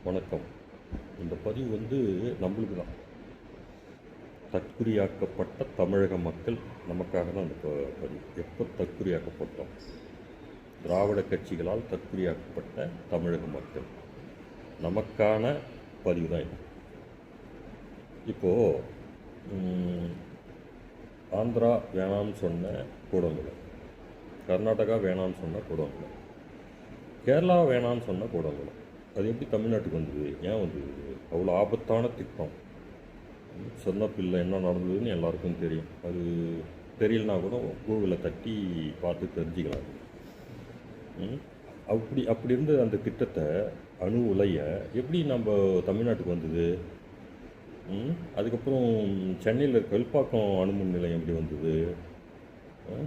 வணக்கம். இந்த பதிவு நம்மளுக்கு தான். தற்குறியாக்கப்பட்ட தமிழக மக்கள் நமக்காக தான் இந்த பதிவு. எப்போ தற்குறியாக்கப்பட்டோம்? திராவிட கட்சிகளால் தற்குறியாக்கப்பட்ட தமிழக மக்கள் நமக்கான பதிவு தான் இது. இப்போது ஆந்திரா வேணாம்னு சொன்ன கூடங்குளம், கர்நாடகா வேணாம்னு சொன்ன கூடங்குளம், கேரளா வேணாம்னு சொன்ன கூடங்குளம், அது எப்படி தமிழ்நாட்டுக்கு வந்தது? ஏன் வந்தது? அவ்வளோ ஆபத்தான திட்டம். சொன்ன பிள்ளை என்ன நடந்ததுன்னு எல்லாருக்கும் தெரியும். அது தெரியலனா கூட கூகுளில் தட்டி பார்த்து தெரிஞ்சுக்கலாம். அப்படி இருந்து அந்த திட்டத்தை அணு உலைய எப்படி நம்ம தமிழ்நாட்டுக்கு வந்தது? அதுக்கப்புறம் சென்னையில் இருக்க வெல்பாக்கம் அணுமின் நிலையம் எப்படி வந்தது?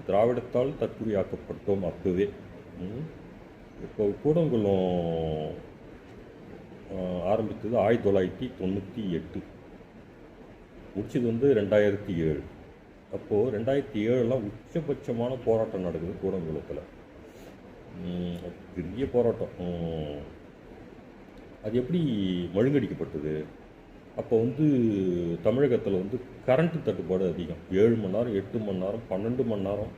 திராவிடத்தால் தற்குறியாக்கப்பட்டோம் அப்போவே. இப்போ கூடங்குளம் ஆரம்பித்தது 1998, முடிச்சது 2007. அப்போது 2007 உச்சபட்சமான போராட்டம் நடக்குது கூடங்குளத்தில். பெரிய போராட்டம். அது எப்படி மழுங்கடிக்கப்பட்டது? அப்போ தமிழகத்தில் கரண்ட்டு தட்டுப்பாடு அதிகம். 7 மணி நேரம், 8 மணி நேரம், 12 மணி நேரம்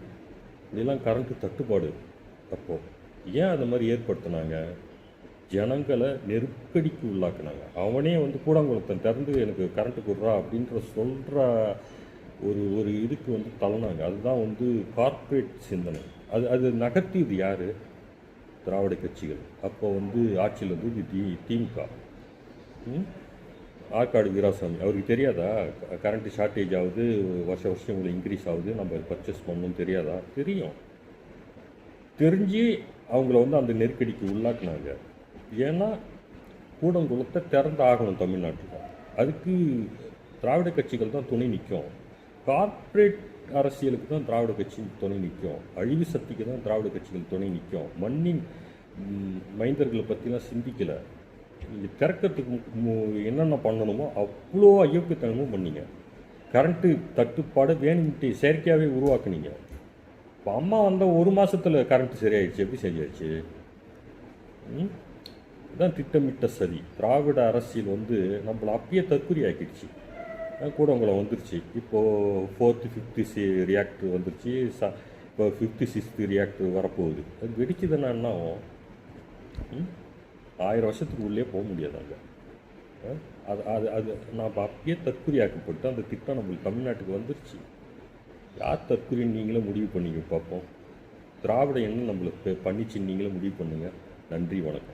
இப்படிலாம் கரண்ட்டு தட்டுப்பாடு. அப்போது ஏன் அது மாதிரி ஏற்படுத்தினாங்க? ஜனங்களை நெருக்கடிக்கு உள்ளாக்குனாங்க. அவனே கூடங்குளத்தை திறந்து எனக்கு கரண்ட்டு கொடுறா அப்படின்ற சொல்கிற ஒரு இதுக்கு தள்ளினாங்க. அதுதான் கார்ப்பரேட் சிந்தனை. அது நகர்த்தியது யார்? திராவிட கட்சிகள். அப்போ ஆட்சியில் திமுக. ஆற்காடு வீராசாமி அவருக்கு தெரியாதா கரண்ட்டு ஷார்ட்டேஜ் ஆகுது, வருஷம் உங்களுக்கு இன்க்ரீஸ் ஆகுது, நம்ம பர்ச்சேஸ் பண்ணணும்னு தெரியாதா? தெரியும். தெரிஞ்சு அவங்கள அந்த நெருக்கடிக்கு உள்ளாக்குனாங்க. ஏன்னா கூடங்குளத்தை திறந்து ஆகணும் தமிழ்நாட்டில். அதுக்கு திராவிட கட்சிகள் தான் துணை நிற்கும். கார்ப்பரேட் அரசியலுக்கு தான் திராவிட கட்சி துணை நிற்கும். அழிவு சக்திக்கு தான் திராவிட கட்சிகள் துணை நிற்கும். மண்ணின் மைந்தர்களை பற்றிலாம் சிந்திக்கலை. நீங்கள் திறக்கிறதுக்கு என்னென்ன பண்ணணுமோ அவ்வளோ அயோக்கியத்தனமும் பண்ணீங்க. கரண்ட்டு தட்டுப்பாடு வேணும்ட்டு செயற்கையாகவே உருவாக்குனீங்க. இப்போ அம்மா வந்தால் 1 மாதத்தில் கரண்ட்டு சரியாயிடுச்சு. எப்படி சரியாயிடுச்சு? இதுதான் திட்டமிட்ட சரி. திராவிட அரசியல் நம்மளை அப்பயே தற்குறி ஆக்கிடுச்சு. கூடங்குளம் வந்துருச்சு. இப்போது 4th 5th ரியாக்டர் வந்துருச்சு. இப்போ 5th 6th ரியாக்டர் வரப்போகுது. அது வெடிச்சதுன்னா என்ன ஆகும்? 1000 வருஷத்துக்கு உள்ளே போக முடியாது அங்கே. அது நாம் அப்பயே தற்குறியாக்கப்பட்டு அந்த திட்டம் நம்மளுக்கு தமிழ்நாட்டுக்கு வந்துருச்சு. யார் தற்குறின்னு நீங்களே முடிவு பண்ணிங்க பார்ப்போம். திராவிட என்ன நம்மளுக்கு பண்ணிச்சு நீங்களே முடிவு பண்ணுங்கள். நன்றி, வணக்கம்.